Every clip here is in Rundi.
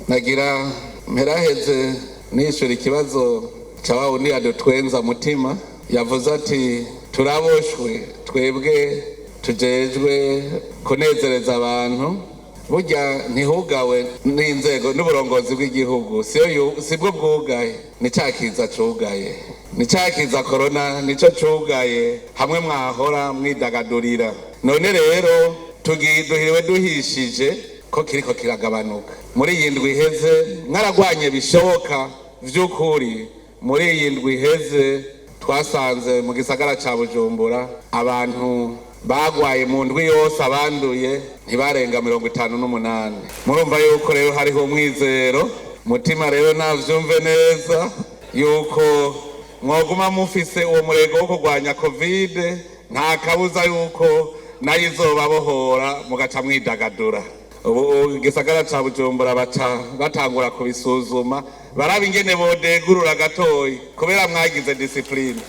nagira mperaheze nishura ikibazo cyawa undi adutwenza mutima yavuze ati turaboshwe twebwe tujejwe kunezereza abantu burya ntihugawe n'inzego n'uburongozi bw'igihugu sibwo bwugaye ni cakiza cugaye ni cakiza corona nico cugaye hamwe mwahora mwidagadurira none rero duhiriwe duhishije ko kiriko kiragabanuka muri iyi ndwi iheze mwaragwanye bishoboka vy'ukuri muri iyi ndwi iheze twasanze mu gisagara ca Bujumbura abantu bagwaye mu ndwi yose abanduye ntibarenga 58. Murumva yuko rero hariho umwizero mutima rero navyumve neza yuko mwoguma mufise uwo murego wo kurwanya covid nta kabuza yuko nayo izobabohora mugaca mwidagadura. Ubu gisagara ca Bujumbura batangura kubisuzuma baraba ingene bodegurura gatoyi kubera mwagize discipline.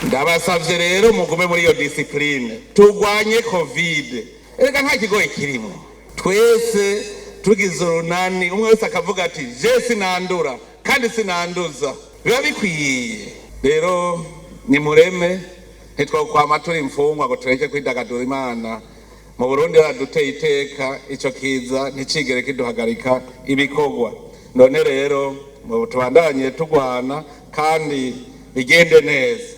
Ndabasavye rero mugume muri iyo discipline tugwanye covid. Erega nta kigoye kirimo, twese tugize urunani umwe wese akavuga ati je sinandura kandi sinanduza, biba bikwiye. Rero ni mureme ntitwokwama turi imfungwa ngo tureke kwidagadura. Imana mu Burundi baraduteye iteka ico kiza nticigere kiduhagarika ibikorwa. None rero tubandanye tugwana kandi bigende neza.